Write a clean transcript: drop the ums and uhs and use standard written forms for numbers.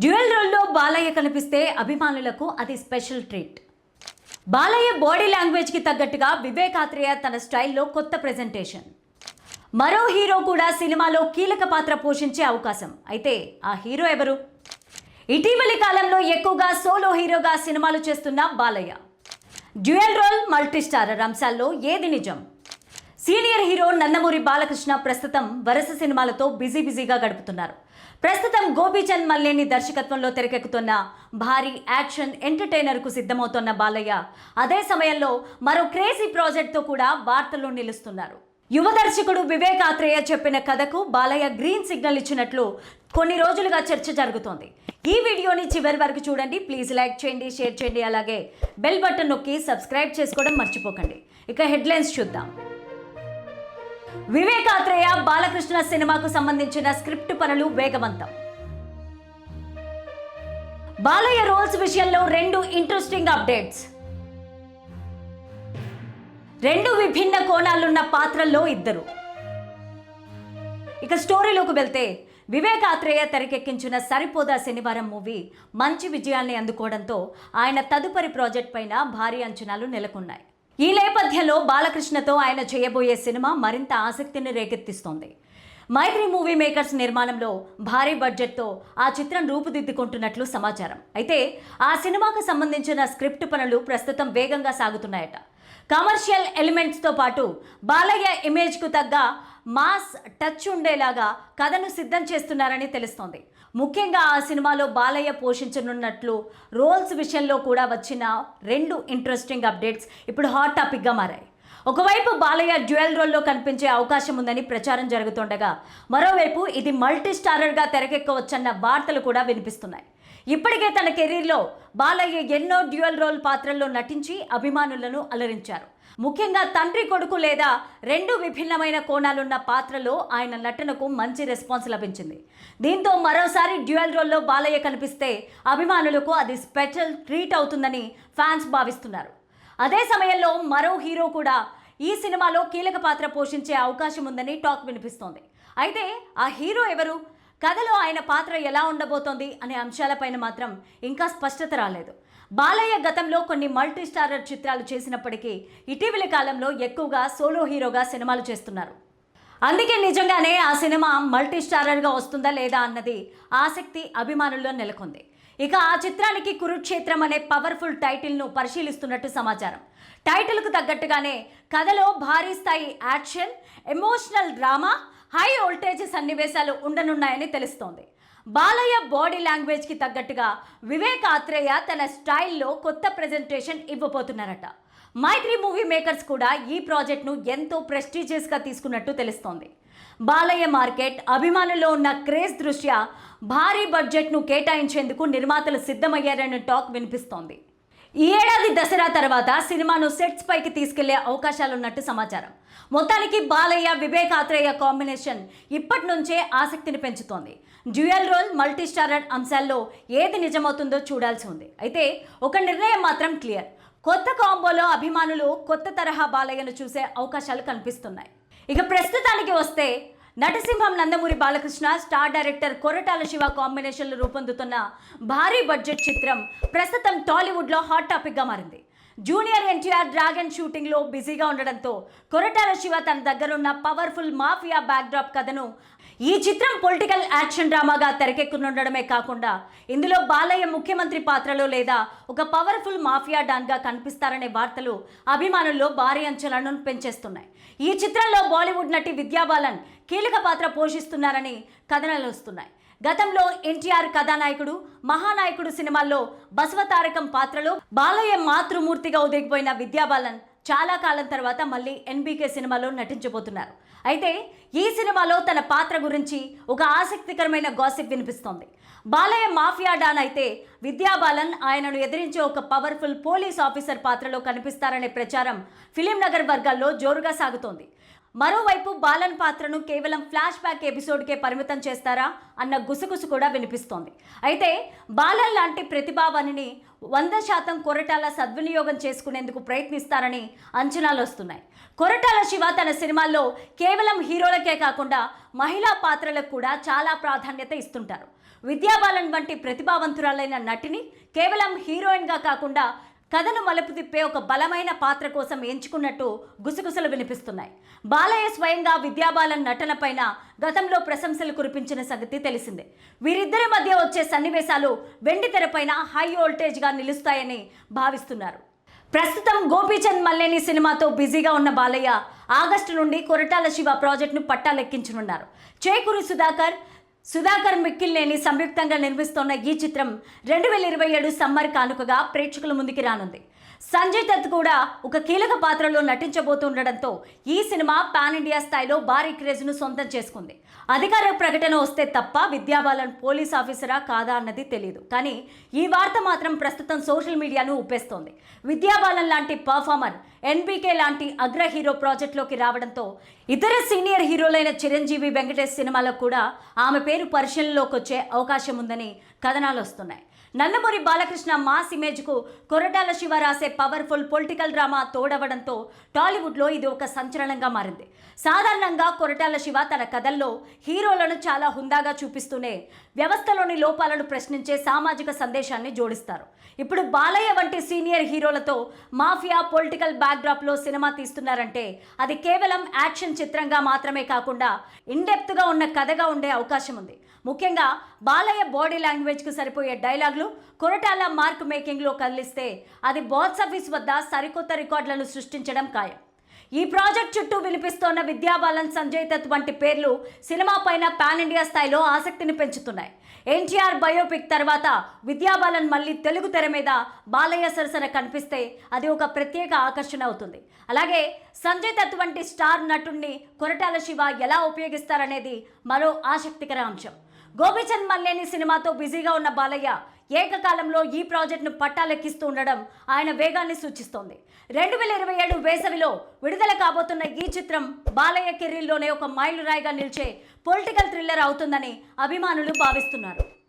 Dual రోల్లో బాలయ్య కనిపిస్తే అభిమానులకు అది స్పెషల్ ట్రీట్. బాలయ్య బాడీ లాంగ్వేజ్కి తగ్గట్టుగా వివేక్ ఆత్రేయ తన స్టైల్లో కొత్త ప్రెజెంటేషన్. మరో హీరో కూడా సినిమాలో కీలక పాత్ర పోషించే అవకాశం. అయితే ఆ హీరో ఎవరు? ఇటీవలి కాలంలో ఎక్కువగా సోలో హీరోగా సినిమాలు చేస్తున్న Balayya. Dual role, multi starrer అంశాల్లో ఏది నిజం? సీనియర్ హీరో నందమూరి బాలకృష్ణ ప్రస్తుతం వరుస సినిమాలతో బిజీగా గడుపుతున్నారు. ప్రస్తుతం గోపీచంద్ మల్లేని దర్శకత్వంలో తెరకెక్కుతున్న భారీ యాక్షన్ ఎంటర్టైనర్కు సిద్ధమవుతున్న బాలయ్య అదే సమయంలో మరో క్రేజీ ప్రాజెక్ట్తో కూడా వార్తల్లో నిలుస్తున్నారు. యువ దర్శకుడు వివేక్ ఆత్రేయ చెప్పిన కథకు బాలయ్య గ్రీన్ సిగ్నల్ ఇచ్చినట్లు కొన్ని రోజులుగా చర్చ జరుగుతోంది. ఈ వీడియోని చివరి వరకు చూడండి. ప్లీజ్ లైక్ చేయండి, షేర్ చేయండి, అలాగే బెల్ బటన్ నొక్కి సబ్స్క్రైబ్ చేసుకోవడం మర్చిపోకండి. ఇక హెడ్లైన్స్ చూద్దాం. వివేక్ ఆత్రేయ బాలకృష్ణ సినిమాకు సంబంధించిన స్క్రిప్ట్ పనులు వేగవంతం. బాలయ్య రోల్స్ విషయంలో రెండు ఇంట్రెస్టింగ్ అప్డేట్స్. రెండు విభిన్న కోణాలున్న పాత్రల్లో ఇద్దరు. ఇక స్టోరీలోకి వెళ్తే, వివేక్ ఆత్రేయ తెరకెక్కించిన సరిపోదా శనివారం మూవీ మంచి విజయాన్ని అందుకోవడంతో ఆయన తదుపరి ప్రాజెక్ట్ పైన భారీ అంచనాలు నెలకొన్నాయి. ఈ నేపథ్యంలో బాలకృష్ణతో ఆయన చేయబోయే సినిమా మరింత ఆసక్తిని రేకెత్తిస్తోంది. మైత్రి మూవీ మేకర్స్ నిర్మాణంలో భారీ బడ్జెట్తో ఆ చిత్రం రూపుదిద్దుకుంటున్నట్లు సమాచారం. అయితే ఆ సినిమాకు సంబంధించిన స్క్రిప్ట్ పనులు ప్రస్తుతం వేగంగా సాగుతున్నాయట. కమర్షియల్ ఎలిమెంట్స్తో పాటు బాలయ్య ఇమేజ్కు తగ్గ మాస్ టచ్ ఉండేలాగా కథను సిద్ధం చేస్తున్నారని తెలుస్తోంది. ముఖ్యంగా ఆ సినిమాలో బాలయ్య పోషించనున్నట్లు రోల్స్ విషయంలో కూడా వచ్చిన రెండు ఇంట్రెస్టింగ్ అప్డేట్స్ ఇప్పుడు హాట్ టాపిక్గా మారాయి. ఒకవైపు బాలయ్య డ్యూయల్ రోల్లో కనిపించే అవకాశం ఉందని ప్రచారం జరుగుతుండగా, మరోవైపు ఇది మల్టీ స్టారర్గా తెరకెక్కవచ్చన్న వార్తలు కూడా వినిపిస్తున్నాయి. ఇప్పటికే తన కెరీర్లో బాలయ్య ఎన్నో డ్యూయల్ రోల్ పాత్రల్లో నటించి అభిమానులను అలరించారు. ముఖ్యంగా తండ్రి కొడుకు లేదా రెండు విభిన్నమైన కోణాలున్న పాత్రలో ఆయన నటనకు మంచి రెస్పాన్స్ లభించింది. దీంతో మరోసారి డ్యూయల్ రోల్లో బాలయ్య కనిపిస్తే అభిమానులకు అది స్పెషల్ ట్రీట్ అవుతుందని ఫ్యాన్స్ భావిస్తున్నారు. అదే సమయంలో మరో హీరో కూడా ఈ సినిమాలో కీలక పాత్ర పోషించే అవకాశం ఉందని టాక్ వినిపిస్తోంది. అయితే ఆ హీరో ఎవరు? కథలో ఆయన పాత్ర ఎలా ఉండబోతోంది అనే అంశాలపైన మాత్రం ఇంకా స్పష్టత రాలేదు. బాలయ్య గతంలో కొన్ని మల్టీ స్టారర్ చిత్రాలు చేసినప్పటికీ ఇటీవలి కాలంలో ఎక్కువగా సోలో హీరోగా సినిమాలు చేస్తున్నారు. అందుకే నిజంగానే ఆ సినిమా మల్టీ స్టారర్గా వస్తుందా లేదా అన్నది ఆసక్తి అభిమానుల్లో నెలకొంది. ఇక ఆ చిత్రానికి కురుక్షేత్రం అనే పవర్ఫుల్ టైటిల్ను పరిశీలిస్తున్నట్టు సమాచారం. టైటిల్కు తగ్గట్టుగానే కథలో భారీ స్థాయి action, emotional drama, high voltage సన్నివేశాలు ఉండనున్నాయని తెలుస్తోంది. బాలయ్య బాడీ లాంగ్వేజ్కి తగ్గట్టుగా వివేక్ ఆత్రేయ తన స్టైల్లో కొత్త ప్రెజెంటేషన్ ఇవ్వబోతున్నారట. మైత్రి మూవీ మేకర్స్ కూడా ఈ ప్రాజెక్ట్ను ఎంతో ప్రెస్టీజియస్గా తీసుకున్నట్టు తెలుస్తోంది. బాలయ్య మార్కెట్, అభిమానుల్లో ఉన్న క్రేజ్ దృష్ట్యా భారీ బడ్జెట్ను కేటాయించేందుకు నిర్మాతలు సిద్ధమయ్యారనే టాక్ వినిపిస్తోంది. ఈ ఏడాది దసరా తర్వాత సినిమాను సెట్స్ పైకి తీసుకెళ్లే అవకాశాలున్నట్టు సమాచారం. మొత్తానికి బాలయ్య వివేక్ ఆత్రేయ కాంబినేషన్ ఇప్పటి నుంచే ఆసక్తిని పెంచుతోంది. డ్యూయల్ రోల్, మల్టీ స్టారర్ అంశాల్లో ఏది నిజమవుతుందో చూడాల్సి ఉంది. అయితే ఒక నిర్ణయం మాత్రం క్లియర్. కొత్త కాంబోలో అభిమానులు కొత్త తరహా బాలయ్యను చూసే అవకాశాలు కనిపిస్తున్నాయి. ఇక ప్రస్తుతానికి వస్తే, నటసింహం నందమూరి బాలకృష్ణ, స్టార్ డైరెక్టర్ కొరటాల శివ కాంబినేషన్లో రూపొందుతున్న భారీ బడ్జెట్ చిత్రం ప్రస్తుతం టాలీవుడ్లో హాట్ టాపిక్గా మారింది. జూనియర్ ఎన్టీఆర్ డ్రాగన్ షూటింగ్లో బిజీగా ఉండడంతో కొరటాల శివ తన దగ్గరున్న పవర్ఫుల్ మాఫియా బ్యాక్డ్రాప్ కథను ఈ చిత్రం పొలిటికల్ యాక్షన్ డ్రామాగా తెరకెక్కనుండడమే కాకుండా ఇందులో బాలయ్య ముఖ్యమంత్రి పాత్రలో లేదా ఒక పవర్ఫుల్ మాఫియా డాన్గా కనిపిస్తారనే వార్తలు అభిమానుల్లో భారీ అంచనాలను పెంచేస్తున్నాయి. ఈ చిత్రంలో బాలీవుడ్ నటి విద్యా బాలన్ కీలక పాత్ర పోషిస్తున్నారని కథనాలు వస్తున్నాయి. గతంలో ఎన్టీఆర్ కథానాయకుడు, మహానాయకుడు సినిమాల్లో బసవతారకం పాత్రలో బాలయ్య మాతృమూర్తిగా ఉదిగిపోయిన విద్యా బాలన్ చాలా కాలం తర్వాత మళ్ళీ ఎన్బీకే సినిమాలో నటించబోతున్నారు. అయితే ఈ సినిమాలో తన పాత్ర గురించి ఒక ఆసక్తికరమైన గాసిప్ వినిపిస్తోంది. బాలయ్య మాఫియా డాన్ అయితే విద్యా బాలన్ ఆయనను ఎదిరించే ఒక పవర్ఫుల్ పోలీస్ ఆఫీసర్ పాత్రలో కనిపిస్తారనే ప్రచారం ఫిలిం నగర్ వర్గాల్లో జోరుగా సాగుతోంది. మరోవైపు బాలన్ పాత్రను కేవలం ఫ్లాష్ బ్యాక్ ఎపిసోడ్కే పరిమితం చేస్తారా అన్న గుసగుసు కూడా వినిపిస్తోంది. అయితే బాలన్ లాంటి ప్రతిభావానిని 100% కొరటాల సద్వినియోగం చేసుకునేందుకు ప్రయత్నిస్తారని అంచనాలు వస్తున్నాయి. కొరటాల శివ తన సినిమాల్లో కేవలం హీరోలకే కాకుండా మహిళా పాత్రలకు కూడా చాలా ప్రాధాన్యత ఇస్తుంటారు. విద్యాబాలన్ వంటి ప్రతిభావంతురాలైన నటిని కేవలం హీరోయిన్గా కాకుండా కథను మలుపు తిప్పే ఒక బలమైన పాత్ర కోసం ఎంచుకున్నట్టు గుసగుసలు వినిపిస్తున్నాయి. బాలయ్య స్వయంగా విద్యాబాలన్ నటనపైన గతంలో ప్రశంసలు కురిపించిన సంగతి తెలిసిందే. వీరిద్దరి మధ్య వచ్చే సన్నివేశాలు వెండి తెరపైన హై వోల్టేజ్గా నిలుస్తాయని భావిస్తున్నారు. ప్రస్తుతం గోపీచంద్ మల్లేని సినిమాతో బిజీగా ఉన్న బాలయ్య ఆగస్టు నుండి కొరటాల శివ ప్రాజెక్టును పట్టాలెక్కించనున్నారు. చేకూరి సుధాకర్ మిక్కిలినేని సంయుక్తంగా నిర్మిస్తోన్న ఈ చిత్రం 2027 సమ్మర్ కానుకగా ప్రేక్షకుల ముందుకి రానుంది. సంజయ్ దత్ కూడా ఒక కీలక పాత్రలో నటించబోతుండడంతో ఈ సినిమా పాన్ ఇండియా స్థాయిలో భారీ క్రేజ్ను సొంతం చేసుకుంది. అధికార ప్రకటన వస్తే తప్ప విద్యాబాలన్ పోలీస్ ఆఫీసరా కాదా అన్నది తెలియదు. కానీ ఈ వార్త మాత్రం ప్రస్తుతం సోషల్ మీడియాను ఊపేస్తోంది. విద్యాబాలన్ లాంటి పర్ఫార్మర్ ఎన్బీకే లాంటి అగ్ర హీరో ప్రాజెక్టులోకి రావడంతో ఇతర సీనియర్ హీరోలైన చిరంజీవి, వెంకటేష్ సినిమాలో కూడా ఆమె పేరు పరిశీలనలోకి వచ్చే అవకాశం ఉందని కథనాలు వస్తున్నాయి. నందమూరి బాలకృష్ణ మాస్ ఇమేజ్కు కొరటాల శివ రాసే పవర్ఫుల్ పొలిటికల్ డ్రామా తోడవడంతో టాలీవుడ్లో ఇది ఒక సంచలనంగా మారింది. సాధారణంగా కొరటాల శివ తన కథల్లో హీరోలను చాలా హుందాగా చూపిస్తూనే వ్యవస్థలోని లోపాలను ప్రశ్నించే సామాజిక సందేశాన్ని జోడిస్తారు. ఇప్పుడు బాలయ్య వంటి సీనియర్ హీరోలతో మాఫియా పొలిటికల్ బ్యాక్డ్రాప్లో సినిమా తీస్తున్నారంటే అది కేవలం యాక్షన్ చిత్రంగా మాత్రమే కాకుండా ఇన్డెప్త్గా ఉన్న కథగా ఉండే అవకాశం ఉంది. ముఖ్యంగా బాలయ్య బాడీ లాంగ్వేజ్కు సరిపోయే డైలాగులు కొరటాల మార్క్ మేకింగ్లో కదిలిస్తే అది బాక్స్ ఆఫీస్ వద్ద సరికొత్త రికార్డులను సృష్టించడం ఖాయం. ఈ ప్రాజెక్ట్ చుట్టూ వినిపిస్తోన్న విద్యాబాలన్, సంజయ్ దత్ వంటి పేర్లు సినిమా పైన పాన్ ఇండియా స్థాయిలో ఆసక్తిని పెంచుతున్నాయి. ఎన్టీఆర్ బయోపిక్ తర్వాత విద్యాబాలన్ మళ్ళీ తెలుగు తెర మీద బాలయ్య సరసన కనిపిస్తే అది ఒక ప్రత్యేక ఆకర్షణ అవుతుంది. అలాగే సంజయ్ దత్ వంటి స్టార్ నటుడిని కొరటాల శివ ఎలా ఉపయోగిస్తారనేది మరో ఆసక్తికర అంశం. గోపీచంద్ మల్లేని సినిమాతో బిజీగా ఉన్న బాలయ్య ఏకకాలంలో ఈ ప్రాజెక్టును పట్టాలెక్కిస్తూ ఉండడం ఆయన వేగాన్ని సూచిస్తోంది. 2027 వేసవిలో విడుదల కాబోతున్న ఈ చిత్రం బాలయ్య కెరీర్లోనే ఒక మైలురాయిగా నిలిచే పొలిటికల్ థ్రిల్లర్ అవుతుందని అభిమానులు భావిస్తున్నారు.